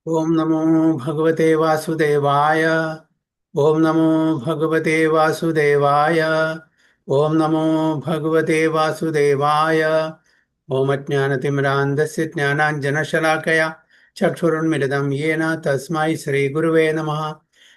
ओम नमो भगवते वासुदेवाय। ओम नमो भगवते वासुदेवाय। ओम नमो भगवते वासुदेवाय। ओम अज्ञानतिमिरान्धस्य ज्ञानाञ्जनशलाकया चक्षुरुन्मिलितं येन तस्मै श्रीगुरुवे नमः।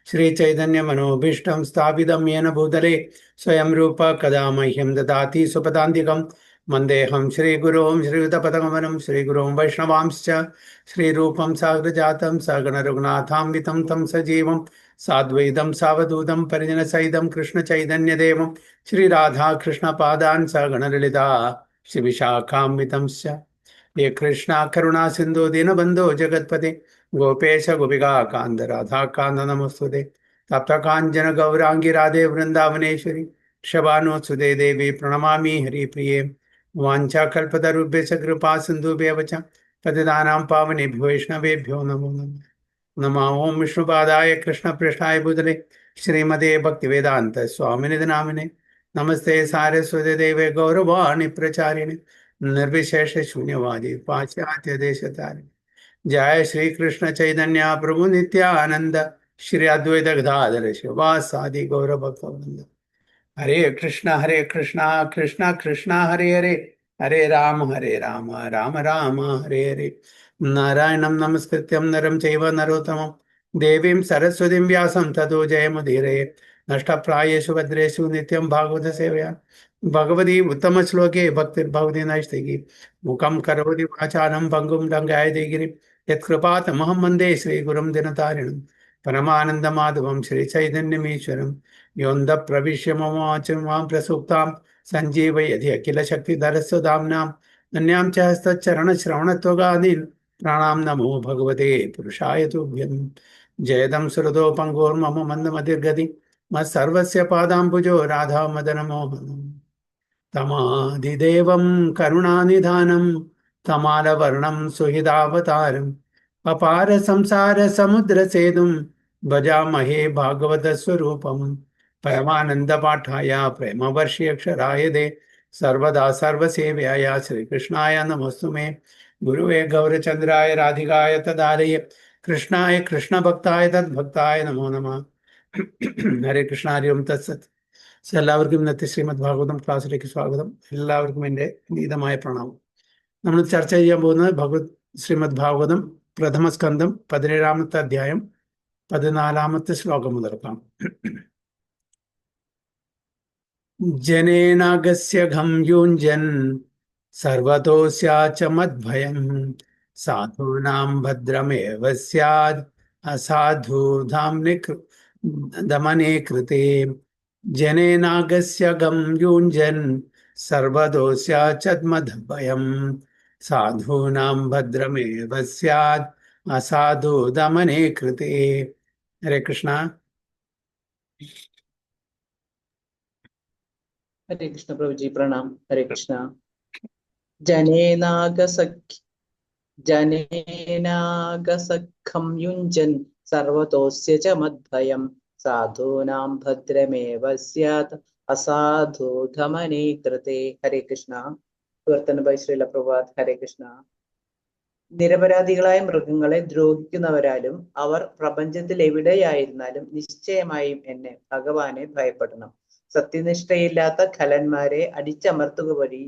श्रीचैतन्यमनोभीष्टं स्थापितं येन भूतले स्वयं रूप कदा मह्यं ददाति सुपदान्तिकं वन्देऽहं श्रीगुरुं श्रीयुतपदगमनं श्रीगुरुं वैष्णवांश्च श्रीरूपं साग्रजातं सगणरघुनाथान्वितं तं सजीवं साद्वैतं सावधूतं परिजनसहितं कृष्णचैतन्यदेवं श्रीराधाकृष्णपादान् सगणललिता श्रीविशाखान्वितंश्च। ये कृष्णा करुणा सिन्धु दीनबन्धो जगत्पते गोपेश गोपिका कान्त राधा कान्त नमोस्तुते। तप्त काञ्चन गौराङ्गी राधे वृन्दावनेश्वरी शबानुसुते देवी प्रणमामि हरिप्रिये। वाञ्छाकल्पतरुभ्यश्च कृपा सिन्धुभ्येव च पतितानां पावनेभ्यो वैष्णवेभ्यो नमो नमः। नमः ओं विष्णुपादाय कृष्णपृष्ठाय भूतले श्रीमते भक्तिवेदान्त स्वामिनिधि नामिने नमस्ते सारस्वती देवे गौरवाणि प्रचारिणे निर्विशेष शून्यवादी पाश्चात्य देश तारिणे। जय श्री कृष्ण चैतन्य प्रभु नित्यानंद श्री अद्वैत गदाधर शिवासादि गौर भक्तवृंद। हरे कृष्णा कृष्णा कृष्णा हरे हरे हरे राम राम राम हरे हरे। नारायणं नमस्कृत्यं नरं चैव नरोत्तमं देवीं सरस्वतीं व्यासं ततो जयमुदीरये। नष्टप्रायेषु भद्रेषु नित्यं भागवत सेवया भगवती उत्तमश्लोके भक्तिर्भवति नैष्टिकी। मुखं करोति वाचालं पङ्गुं लङ्घयते गिरिं यत्कृपातमहं वन्दे श्रीगुरुं दिनतारिणं परमानन्दमाधवं श्रीचैतन्यमीश्वरम्। योऽन्ध प्रविश्य मम वाचं मां प्रसुप्तां सञ्जीवयति अखिलशक्तिधरस्वधाम्नां अन्यां च हस्तचरणश्रवणत्वगादीन् प्राणां नमो भगवते पुरुषाय तुभ्यं। जयदं सुरतो पङ्गोर्मम मन्दमतिर्गति मत्सर्वस्य पादाम्बुजो राधा मदनमोहनम्। तमादिदेवं करुणानिधानं तमालवर्णं सुहृदावतारम् अपार संसार समुद्र सेतुं भजामहे भागवतस्वरूपम्। परमानंद पाठाय प्रेमवर्षीयक्षराय दे सर्वदा सर्वसेव्याय श्रीकृष्णाय नमस्तुमे। गुरुवे गौरचंद्राय राधिकाय तदालये कृष्णाय कृष्णभक्ताय तद्भक्ताय नमो नमः। ഹരേ കൃഷ്ണ ഹരി ഓം തത്സത്. എല്ലാവർക്കും ഇന്നത്തെ ശ്രീമദ് ഭാഗവതം ക്ലാസ്സിലേക്ക് സ്വാഗതം. എല്ലാവർക്കും എൻ്റെ നീതമായ പ്രണാമം. നമ്മൾ ചർച്ച ചെയ്യാൻ പോകുന്നത് ശ്രീമദ് ഭാഗവതം പ്രഥമ സ്കന്ധം 17-ാമത്തെ അധ്യായം 14-ാമത്തെ ശ്ലോകം മുതൽക്കാം. ജനേനാഗസ്യ ഘം യുഞ്ജൻ സർവതോസ്യാച മദ്ഭയം സാധൂനാം ഭദ്രമേവ സ്യാദ് അസാധൂധാം ദമനേ കൃതേ. ജനേനാഗസ്യ ഗം യുഞ്ജൻ സർവതോസ്യാചദ്മദ്ഭയം സാധൂനാം ഭദ്രമേവ സ്യാദ് അസാധു ദമനേ കൃതേ. ഹരേ കൃഷ്ണ. हरे कृष्ण प्रभु जी प्रणाम। हरे कृष्ण। जनेनागसखं युञ्जन् सर्वतोस्य च मद्भयं साधूनां भद्रमेव स्यात् असाधुधमने कृते. ഹരേ കൃഷ്ണ. വിവർത്തന ബൈ ശ്രീല പ്രഭാത്. ഹരേ കൃഷ്ണ. നിരപരാധികളായ മൃഗങ്ങളെ ദ്രോഹിക്കുന്നവരാലും അവർ പ്രപഞ്ചത്തിൽ എവിടെയായിരുന്നാലും നിശ്ചയമായും എന്നെ ഭഗവാനെ ഭയപ്പെടണം. സത്യനിഷ്ഠയില്ലാത്ത ഖലന്മാരെ അടിച്ചമർത്തുക വഴി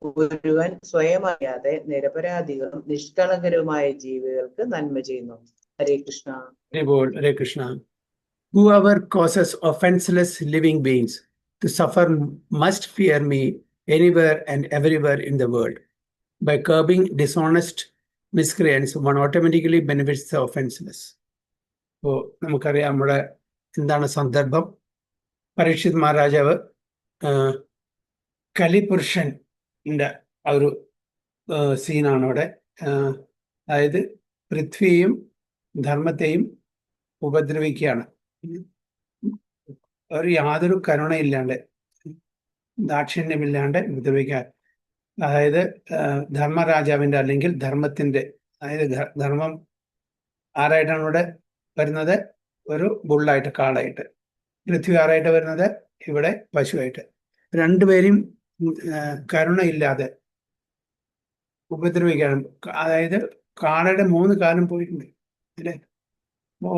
ഒരുവൻ സ്വയം അറിയാതെ നിരപരാധികളും നിഷ്കളങ്കരുമായ ജീവികൾക്ക് നന്മ ചെയ്യുന്നു. ഹരേ Krishna. Hare Krishna. Whoever causes offenseless living beings to suffer must fear me anywhere and everywhere in the world. By curbing dishonest miscreants, one automatically benefits the offenseless. അപ്പോൾ നമുക്കറിയാം നമ്മുടെ എന്താണ് സന്ദർഭം. പരീക്ഷിത് മഹാരാജാവ് കലിപുരുഷൻ്റെ ആ ഒരു സീനാണ് അവിടെ. അതായത് പൃഥ്വിയും ധർമ്മത്തെയും ഉപദ്രവിക്കുകയാണ്. ഒരു യാതൊരു കരുണയില്ലാണ്ട് ദാക്ഷിണ്യമില്ലാണ്ട് ഉപദ്രവിക്കാൻ. അതായത് ധർമ്മരാജാവിൻ്റെ അല്ലെങ്കിൽ ധർമ്മത്തിൻ്റെ, അതായത് ധർമ്മം ആരായിട്ടാണ് ഇവിടെ വരുന്നത്? ഒരു ബുള്ളായിട്ട്, കാളായിട്ട്. പൃഥ്വി ആരായിട്ട് വരുന്നത്? ഇവിടെ പശുവായിട്ട്. രണ്ടുപേരും കരുണയില്ലാതെ ഉപദ്രവിക്കുകയാണ്. അതായത് കാളയുടെ 3 കാലം പോയിട്ടുണ്ട്. അല്ലെ? അപ്പോ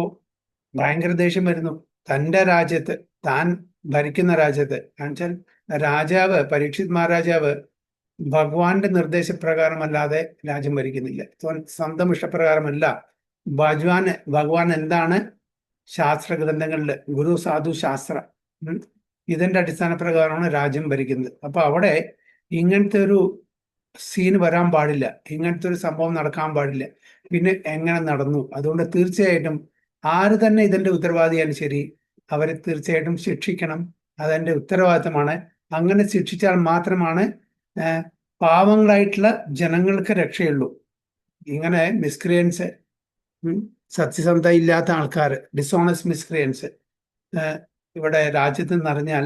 ഭയങ്കര ദേഷ്യം വരുന്നു. തന്റെ രാജ്യത്ത്, താൻ ഭരിക്കുന്ന രാജ്യത്ത്, എന്നുവെച്ചാൽ രാജാവ് പരീക്ഷിത് മഹാരാജാവ് ഭഗവാന്റെ നിർദ്ദേശപ്രകാരമല്ലാതെ രാജ്യം ഭരിക്കുന്നില്ല. സ്വന്തം ഇഷ്ടപ്രകാരമല്ല. ഭഗവാൻ എന്താണ് ശാസ്ത്ര ഗ്രന്ഥങ്ങളില്, ഗുരു സാധു ശാസ്ത്ര, ഇതിന്റെ അടിസ്ഥാന പ്രകാരമാണ് രാജ്യം ഭരിക്കുന്നത്. അപ്പൊ അവിടെ ഇങ്ങനത്തെ ഒരു സീൻ വരാൻ പാടില്ല, ഇങ്ങനത്തെ ഒരു സംഭവം നടക്കാൻ പാടില്ല. പിന്നെ എങ്ങനെ നടന്നു? അതുകൊണ്ട് തീർച്ചയായിട്ടും ആര് തന്നെ ഇതിന്റെ ഉത്തരവാദിയാണ് ശരി, അവരെ തീർച്ചയായിട്ടും ശിക്ഷിക്കണം. അതെന്റെ ഉത്തരവാദിത്തമാണ്. അങ്ങനെ ശിക്ഷിച്ചാൽ മാത്രമാണ് പാവങ്ങളായിട്ടുള്ള ജനങ്ങൾക്ക് രക്ഷയുള്ളൂ. ഇങ്ങനെ മിസ്ക്രിയൻസ്, സത്യസന്ധത ഇല്ലാത്ത ആൾക്കാർ, ഡിസോണസ്റ്റ് മിസ്ക്രിയൻസ് ഇവിടെ രാജ്യത്ത് നിറഞ്ഞാൽ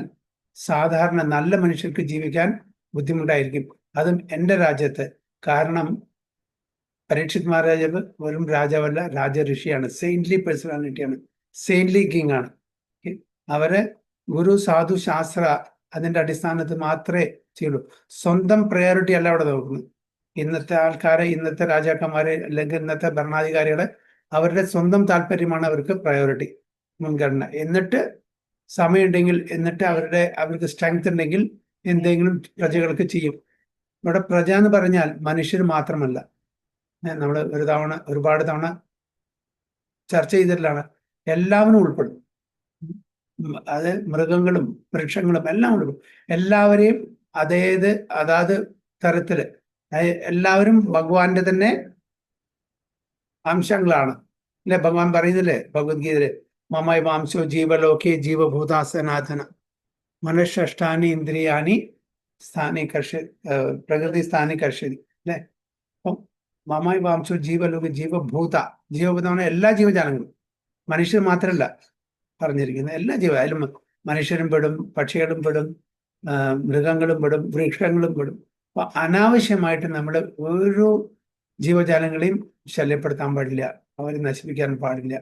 സാധാരണ നല്ല മനുഷ്യർക്ക് ജീവിക്കാൻ ബുദ്ധിമുട്ടായിരിക്കും. അതും എൻ്റെ രാജ്യത്ത്. കാരണം പരീക്ഷിത് മഹാരാജാവ് വെറും രാജാവല്ല, രാജഋഷിയാണ്, സെയിന്റ്ലി പേഴ്സണാലിറ്റിയാണ്, സെയിന്റ്ലി കിങ് ആണ്. അവരെ ഗുരു സാധു ശാസ്ത്ര അതിന്റെ അടിസ്ഥാനത്തിൽ മാത്രമേ ചെയ്യുള്ളൂ. സ്വന്തം പ്രയോറിറ്റി അല്ല അവിടെ നോക്കുന്നത്. ഇന്നത്തെ ആൾക്കാരെ, ഇന്നത്തെ രാജാക്കന്മാരെ, അല്ലെങ്കിൽ ഇന്നത്തെ ഭരണാധികാരികളെ അവരുടെ സ്വന്തം താല്പര്യമാണ് അവർക്ക് പ്രയോറിറ്റി, മുൻഗണന. എന്നിട്ട് സമയമുണ്ടെങ്കിൽ, എന്നിട്ട് അവർക്ക് സ്ട്രെങ്ത് ഉണ്ടെങ്കിൽ എന്തെങ്കിലും പ്രജകൾക്ക് ചെയ്യും. ഇവിടെ പ്രജ എന്ന് പറഞ്ഞാൽ മനുഷ്യർ മാത്രമല്ല. നമ്മൾ ഒരുപാട് തവണ ചർച്ച ചെയ്തിട്ടുള്ളതാണ്. എല്ലാവരും ഉൾപ്പെടും. അത് മൃഗങ്ങളും വൃക്ഷങ്ങളും എല്ലാം ഉൾപ്പെടും. എല്ലാവരെയും അതാത് തരത്തില് എല്ലാവരും ഭഗവാന്റെ തന്നെ അംശങ്ങളാണ്. അല്ലെ? ഭഗവാൻ പറയുന്നില്ലേ ഭഗവത്ഗീതയില്, മമൈ വാംശോ ജീവലോകേ ജീവഭൂതാസനാഥന മനഃഷ്ടാനി ഇന്ദ്രിയാണി പ്രകൃതി സ്ഥാനി കർഷതി. അല്ലെ? അപ്പം മമൈ വാംശോ ജീവലോക ജീവഭൂതമാണ് എല്ലാ ജീവജാലങ്ങളും, മനുഷ്യർ മാത്രമല്ല പറഞ്ഞിരിക്കുന്നത്. എല്ലാ അതിലും മനുഷ്യരും പെടും, പക്ഷികളും പെടും, മൃഗങ്ങളും പെടും, വൃക്ഷങ്ങളും പെടും. അപ്പൊ അനാവശ്യമായിട്ട് നമ്മൾ ഓരോ ജീവജാലങ്ങളെയും ശല്യപ്പെടുത്താൻ പാടില്ല, അവരെ നശിപ്പിക്കാൻ പാടില്ല.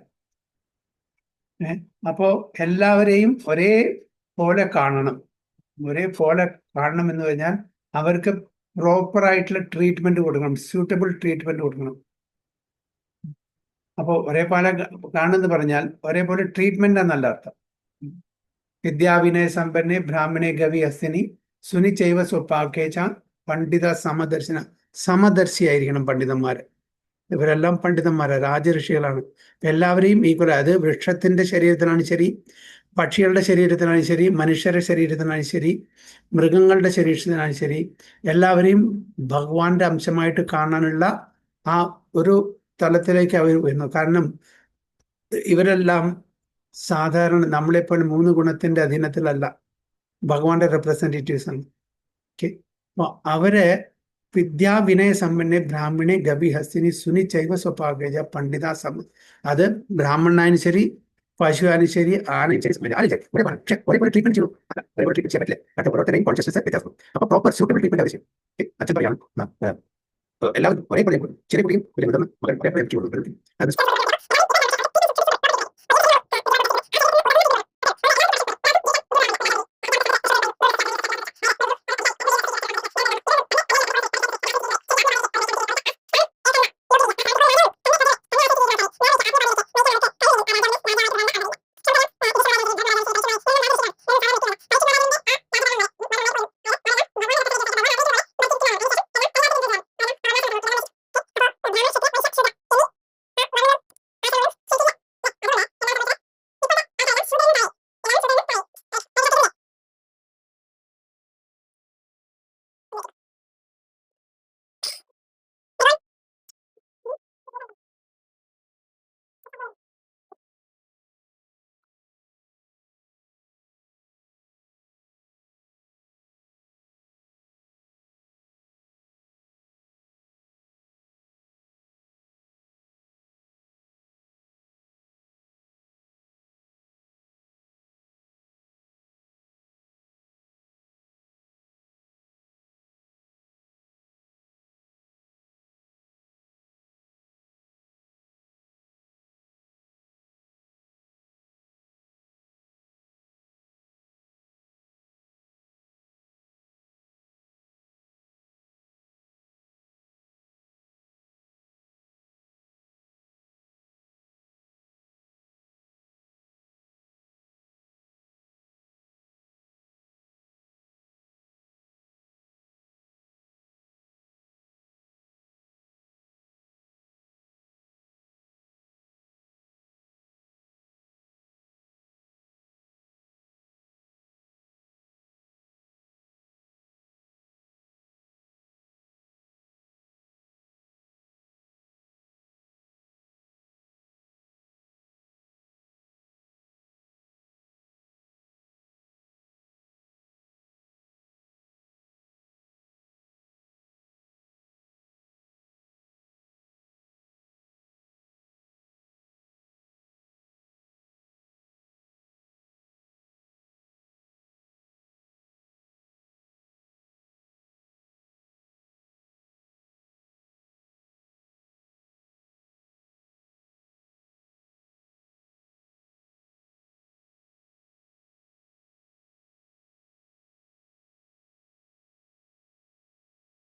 അപ്പോ എല്ലാവരെയും ഒരേപോലെ കാണണം. ഒരേപോലെ കാണണം എന്ന് പറഞ്ഞാൽ അവർക്ക് പ്രോപ്പർ ആയിട്ടുള്ള ട്രീറ്റ്മെന്റ് കൊടുക്കണം, സ്യൂട്ടബിൾ ട്രീറ്റ്മെന്റ് കൊടുക്കണം. അപ്പോൾ ഒരേപോലെ കാണുമെന്ന് പറഞ്ഞാൽ ഒരേപോലെ ട്രീറ്റ്മെന്റ് എന്നല്ല അർത്ഥം. വിദ്യാവിനയ സമ്പന്നെ ബ്രാഹ്മണേ ഗവി ഹസ്തിനി സുനി ചൈവ സ്വപാക്കേച്ച പണ്ഡിത സമദർശിയായിരിക്കണം പണ്ഡിതന്മാര്. ഇവരെല്ലാം പണ്ഡിതന്മാരാണ്, രാജഋഷികളാണ്. എല്ലാവരെയും ഈക്വൽ. അത് വൃക്ഷത്തിന്റെ ശരീരത്തിനാണ് ശരി, പക്ഷികളുടെ ശരീരത്തിനാണ് ശരി, മനുഷ്യരുടെ ശരീരത്തിനാണ് ശരി, മൃഗങ്ങളുടെ ശരീരത്തിനാണ് ശരി, എല്ലാവരെയും ഭഗവാന്റെ അംശമായിട്ട് കാണാനുള്ള ആ ഒരു തലത്തിലേക്ക് അവർ വരുന്നു. കാരണം ഇവരെല്ലാം സാധാരണ നമ്മളെപ്പോലെ 3 ഗുണത്തിന്റെ അധീനത്തിലല്ല, ഭഗവാന്റെ റെപ്രസെന്റേറ്റീവ്സ് ആണ്. അപ്പൊ അവരെ വിദ്യാവിനയ സമ്പന്നെ ബ്രാഹ്മണെ ഗവി ഹസ്തിനി സുനി ചൈവ സ്വപാകേജ പണ്ഡിത അത് ബ്രാഹ്മണനായാലും ശരി, പശുവായാലും ശരി, ഒരേപോലെ ട്രീറ്റ്മെന്റ് ചെയ്യും. ഒരേപോലെ ട്രീറ്റ്മെന്റ് ചെയ്യാൻ പറ്റില്ല. ഓരോരുത്തരെയും കോൺഷ്യസ്നസ് വ്യത്യാസം. അപ്പൊ പ്രോപ്പർ സ്യൂട്ടബിൾ ട്രീറ്റ്മെന്റ് ആവശ്യം. അച്ഛൻ പറയാണ് എല്ലാവരും ഒരേപോലെ ചെറിയ കുട്ടിയും വലിയ മുതിർന്ന മകൻ ഒരേപോലെ